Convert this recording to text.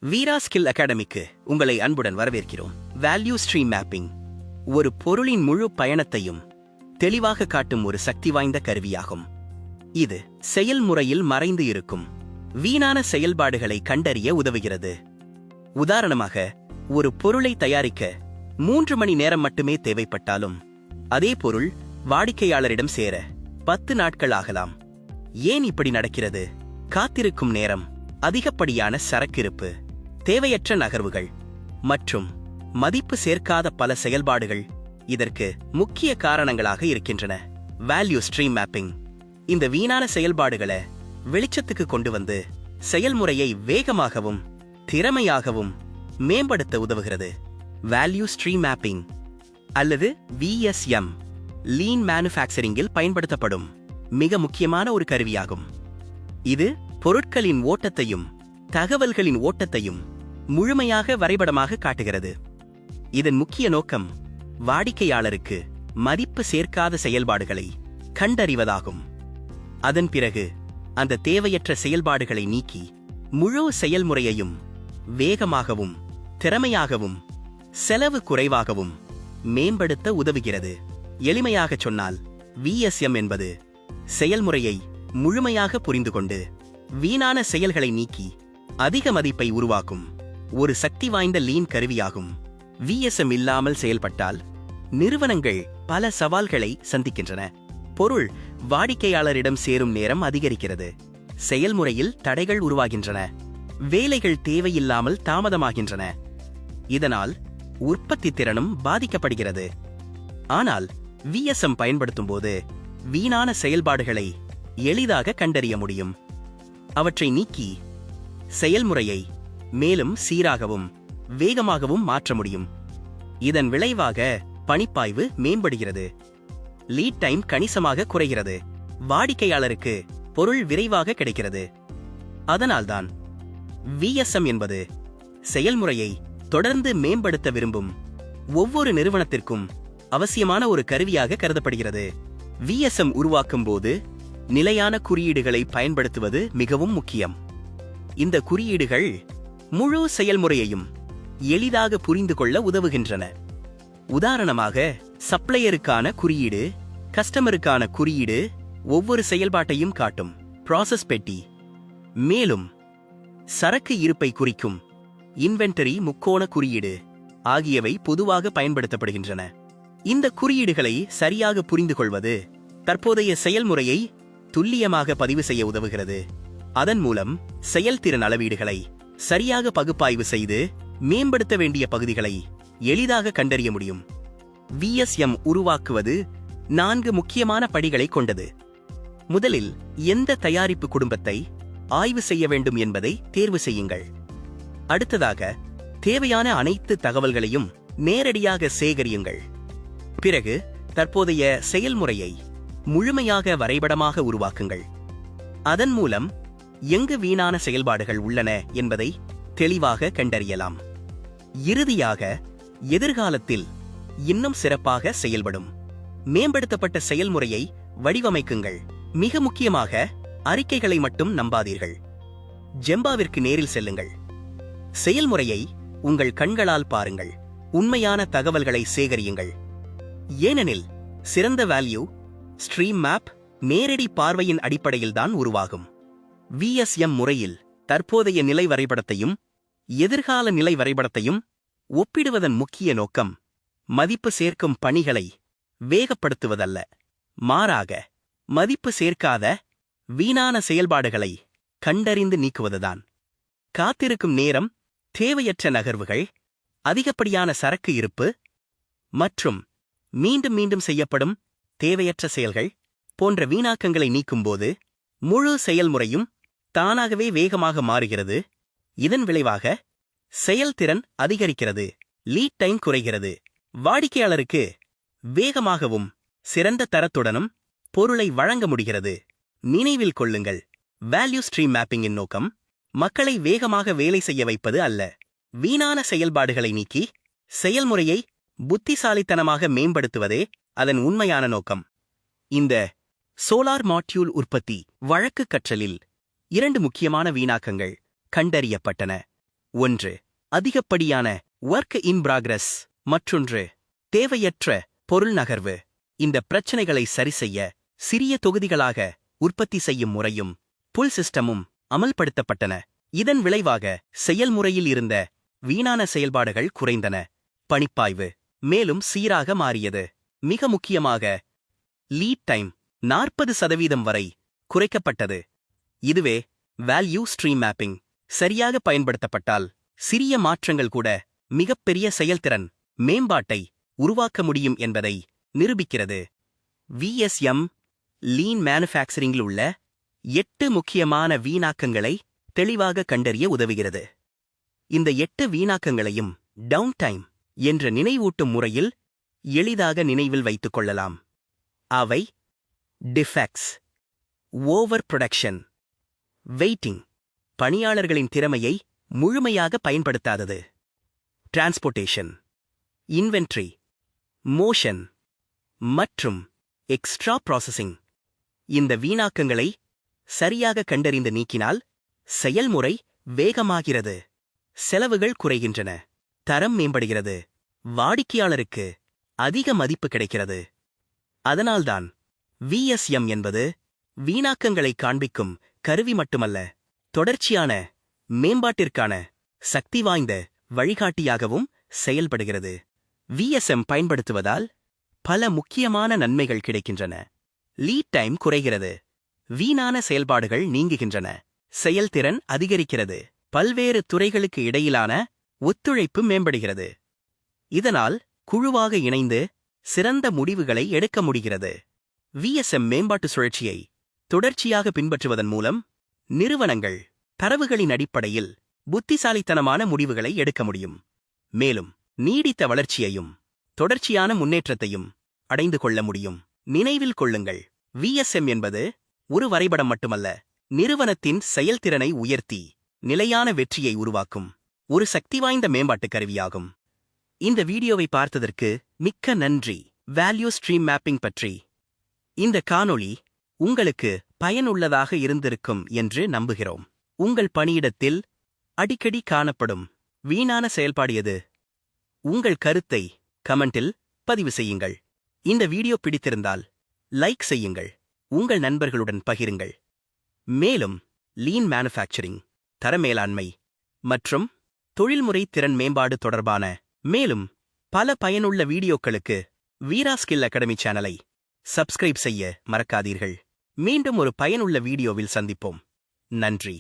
வீரா skill அகாடமிக்கு உங்களை அன்புடன் வரவேற்கிறோம். வேல்யூ ஸ்ட்ரீம் மேப்பிங் ஒரு பொருளின் முழு பயணத்தையும் தெளிவாக காட்டும் ஒரு சக்தி வாய்ந்த கருவியாகும். இது செயல்முறையில் மறைந்து இருக்கும் வீணான செயல்பாடுகளை கண்டறிய உதவுகிறது. உதாரணமாக, ஒரு பொருளை தயாரிக்க 3 மணி நேரம் மட்டுமே தேவைப்பட்டாலும் அதே பொருள் வாடிக்கையாளரிடம் சேர 10 நாட்கள் ஆகலாம். ஏன் இப்படி நடக்கிறது? காத்திருக்கும் நேரம், அதிகப்படியான சரக்கிருப்பு, தேவையற்ற நகர்வுகள் மற்றும் மதிப்பு சேர்க்காத பல செயல்பாடுகள் இதற்கு முக்கிய காரணங்களாக இருக்கின்றன. வேல்யூ ஸ்ட்ரீம் மேப்பிங் இந்த வீணான செயல்பாடுகளை வெளிச்சத்துக்கு கொண்டு வந்து செயல்முறையை வேகமாகவும் திறமையாகவும் மேம்படுத்த உதவுகிறது. வேல்யூ ஸ்ட்ரீம் மேப்பிங் அல்லது VSM லீன் மேனுஃபேக்சரிங்கில் பயன்படுத்தப்படும் மிக முக்கியமான ஒரு கருவியாகும். இது பொருட்களின் ஓட்டத்தையும் தகவல்களின் ஓட்டத்தையும் முழுமையாக வரைபடமாக காட்டுகிறது. இதன் முக்கிய நோக்கம் வாடிக்கையாளருக்கு மதிப்பு சேர்க்காத செயல்பாடுகளை கண்டறிவதாகும். அதன் பிறகு அந்த தேவையற்ற செயல்பாடுகளை நீக்கி முழு செயல்முறையையும் வேகமாகவும் திறமையாகவும் செலவு குறைவாகவும் மேம்படுத்த உதவுகிறது. எளிமையாகச் சொன்னால், VSM என்பது செயல்முறையை முழுமையாக புரிந்துகொண்டு வீணான செயல்களை நீக்கி அதிக மதிப்பை உருவாக்கும் ஒரு சக்தி வாய்ந்த லீன் கருவியாகும். VSM இல்லாமல் செயல்பட்டால் நிறுவனங்கள் பல சவால்களை சந்திக்கின்றன. பொருள் வாடிக்கையாளரிடம் சேரும் நேரம் அதிகரிக்கிறது, செயல்முறையில் தடைகள் உருவாகின்றன, வேலைகள் தேவையில்லாமல் தாமதமாகின்றன. இதனால் உற்பத்தி திறனும் பாதிக்கப்படுகிறது. ஆனால் VSM பயன்படுத்தும் போது வீணான செயல்பாடுகளை எளிதாக கண்டறிய முடியும். அவற்றை நீக்கி செயல்முறையை மேலும் சீராகவும் வேகமாகவும் மாற்ற முடியும். இதன் விளைவாக பணிப்பாய்வு மேம்படுகிறது, லீட் டைம் கணிசமாக குறைகிறது, வாடிக்கையாளருக்கு பொருள் விரைவாக கிடைக்கிறது. அதனால்தான் VSM என்பது செயல்முறையை தொடர்ந்து மேம்படுத்த விரும்பும் ஒவ்வொரு நிறுவனத்திற்கும் அவசியமான ஒரு கருவியாக கருதப்படுகிறது. VSM உருவாக்கும் போது நிலையான குறியீடுகளை பயன்படுத்துவது மிகவும் முக்கியம். இந்த குறியீடுகள் முழு செயல்முறையையும் எளிதாக புரிந்து கொள்ள உதவுகின்றன. உதாரணமாக, சப்ளையருக்கான குறியீடு, கஸ்டமருக்கான குறியீடு ஒவ்வொரு செயல்பாட்டையும் காட்டும் ப்ராசஸ் பெட்டி. மேலும் சரக்கு இருப்பை குறிக்கும் இன்வென்டரி முக்கோண குறியீடு ஆகியவை பொதுவாக பயன்படுத்தப்படுகின்றன. இந்த குறியீடுகளை சரியாக புரிந்து கொள்வது தற்போதைய செயல்முறையை துல்லியமாக பதிவு செய்ய உதவுகிறது. அதன் மூலம் செயல்திறன் அளவீடுகளை சரியாக பகுப்பாய்வு செய்து மேம்படுத்த வேண்டிய பகுதிகளை எளிதாக கண்டறிய முடியும். VSM உருவாக்குவது 4 முக்கியமான படிகளை கொண்டது. முதலில், எந்த தயாரிப்பு குடும்பத்தை ஆய்வு செய்ய வேண்டும் என்பதை தேர்வு செய்யுங்கள். அடுத்ததாக, தேவையான அனைத்து தகவல்களையும் நேரடியாக சேகரியுங்கள். பிறகு, தற்போதைய செயல்முறையை முழுமையாக வரைபடமாக உருவாக்குங்கள். அதன் மூலம் எங்கு வீணான செயல்பாடுகள் உள்ளன என்பதை தெளிவாக கண்டறியலாம். இறுதியாக, எதிர்காலத்தில் இன்னும் சிறப்பாக செயல்படும் மேம்படுத்தப்பட்ட செயல்முறையை வடிவமைக்குங்கள். மிக முக்கியமாக, அறிக்கைகளை மட்டும் நம்பாதீர்கள். ஜெம்பாவிற்கு நேரில் செல்லுங்கள், செயல்முறையை உங்கள் கண்களால் பாருங்கள், உண்மையான தகவல்களை சேகரியுங்கள். ஏனெனில் சிறந்த வேல்யூ ஸ்ட்ரீம் மேப் நேரடி பார்வையின் அடிப்படையில்தான் உருவாகும். VSM முறையில் தற்போதைய நிலை வரைபடத்தையும் எதிர்கால நிலை வரைபடத்தையும் ஒப்பிடுவதன் முக்கிய நோக்கம் மதிப்பு சேர்க்கும் பணிகளை வேகப்படுத்துவதல்ல, மாறாக மதிப்பு சேர்க்காத வீணான செயல்பாடுகளை கண்டறிந்து நீக்குவதுதான். காத்திருக்கும் நேரம், தேவையற்ற நகர்வுகள், அதிகப்படியான சரக்கு இருப்பு மற்றும் மீண்டும் மீண்டும் செய்யப்படும் தேவையற்ற செயல்கள் போன்ற வீணாக்கங்களை நீக்கும்போது முழு செயல்முறையும் தானாகவே வேகமாக மாறுகிறது. இதன் விளைவாக செயல்திறன் அதிகரிக்கிறது, லீட் டைம் குறைகிறது, வாடிக்கையாளருக்கு வேகமாகவும் சிறந்த தரத்துடனும் பொருளை வழங்க முடிகிறது. நினைவில் கொள்ளுங்கள், வேல்யூ ஸ்ட்ரீம் மேப்பிங்கின் நோக்கம் மக்களை வேகமாக வேலை செய்ய வைப்பது அல்ல, வீணான செயல்பாடுகளை நீக்கி செயல்முறையை புத்திசாலித்தனமாக மேம்படுத்துவதே அதன் உண்மையான நோக்கம். இந்த சோலார் மாட்யூல் உற்பத்தி வழக்கு கற்றலில் 2 முக்கியமான வீணாக்கங்கள் கண்டறியப்பட்டன. ஒன்று, அதிகப்படியான ஒர்க் இன் ப்ராக்ரஸ். மற்றொன்று, தேவையற்ற பொருள் நகர்வு. இந்த பிரச்சனைகளை சரிசெய்ய சிறிய தொகுதிகளாக உற்பத்தி செய்யும் முறையும் புல் சிஸ்டமும் அமல்படுத்தப்பட்டன. இதன் விளைவாக செயல்முறையில் இருந்த வீணான செயல்பாடுகள் குறைந்தன. பணிப்பாய்வு மேலும் சீராக மாறியது. மிக முக்கியமாக லீட் டைம் 40% வரை குறைக்கப்பட்டது. இதுவே வேல்யூ ஸ்ட்ரீம் மேப்பிங். சரியாக பயன்படுத்தப்பட்டால் சிறிய மாற்றங்கள் கூட மிகப்பெரிய செயல்திறன் மேம்பாட்டை உருவாக்க முடியும் என்பதை நிரூபிக்கிறது. விஎஸ்எம் லீன் மேனுஃபேக்சரிங்கில் உள்ள 8 முக்கியமான வீணாக்கங்களை தெளிவாக கண்டறிய உதவுகிறது. இந்த 8 வீணாக்கங்களையும் டவுன் டைம் என்ற நினைவூட்டும் முறையில் எளிதாக நினைவில் வைத்துக் கொள்ளலாம். அவை டிஃபெக்ட்ஸ், ஓவர் ப்ரொடக்ஷன், வெயிட்டிங், பணியாளர்களின் திறமையை முழுமையாக பயன்படுத்தாதது, டிரான்ஸ்போர்ட்டேஷன், இன்வென்ட்ரி, மோஷன் மற்றும் எக்ஸ்ட்ரா ப்ராசஸிங். இந்த வீணாக்கங்களை சரியாக கண்டறிந்து நீக்கினால் செயல்முறை வேகமாகிறது, செலவுகள் குறைகின்றன, தரம் மேம்படுகிறது, வாடிக்கையாளருக்கு அதிக மதிப்பு கிடைக்கிறது. அதனால்தான் விஎஸ்எம் என்பது வீணாக்கங்களை காண்பிக்கும் கருவி மட்டுமல்ல, தொடர்ச்சியான மேம்பாட்டிற்கான சக்தி வாய்ந்த வழிகாட்டியாகவும் செயல்படுகிறது. விஎஸ்எம் பயன்படுத்துவதால் பல முக்கியமான நன்மைகள் கிடைக்கின்றன. லீட் டைம் குறைகிறது, வீணான செயல்பாடுகள் நீங்குகின்றன, செயல்திறன் அதிகரிக்கிறது, பல்வேறு துறைகளுக்கு இடையிலான ஒத்துழைப்பு மேம்படுகிறது. இதனால் குழுவாக இணைந்து சிறந்த முடிவுகளை எடுக்க முடிகிறது. விஎஸ்எம் மேம்பாட்டு சுழற்சியை தொடர்ச்சியாக பின்பற்றுவதன் மூலம் நிறுவனங்கள் தரவுகளின் அடிப்படையில் புத்திசாலித்தனமான முடிவுகளை எடுக்க முடியும். மேலும் நீடித்த வளர்ச்சியையும் தொடர்ச்சியான முன்னேற்றத்தையும் அடைந்து கொள்ள முடியும். நினைவில் கொள்ளுங்கள், விஎஸ்எம் என்பது ஒரு வரைபடம் மட்டுமல்ல, நிறுவனத்தின் செயல்திறனை உயர்த்தி நிலையான வெற்றியை உருவாக்கும் ஒரு சக்திவாய்ந்த மேம்பாட்டு கருவியாகும். இந்த வீடியோவை பார்த்ததற்கு மிக்க நன்றி. வேல்யூ ஸ்ட்ரீம் மேப்பிங் பற்றி இந்த காணொளி உங்களுக்கு பயனுள்ளதாக இருந்திருக்கும் என்று நம்புகிறோம். உங்கள் பணியிடத்தில் அடிக்கடி காணப்படும் வீணான செயல்பாடு எது? உங்கள் கருத்தை கமெண்டில் பதிவு செய்யுங்கள். இந்த வீடியோ பிடித்திருந்தால் லைக் செய்யுங்கள், உங்கள் நண்பர்களுடன் பகிருங்கள். மேலும் லீன் மேனுஃபேக்சரிங், தர மேலாண்மை மற்றும் தொழில்முறை திறன் மேம்பாடு தொடர்பான மேலும் பல பயனுள்ள வீடியோக்களுக்கு வீரா ஸ்கில் அகாடமி சேனலை சப்ஸ்கிரைப் செய்ய மறக்காதீர்கள். மீண்டும் ஒரு பயனுள்ள வீடியோவில் சந்திப்போம். நன்றி.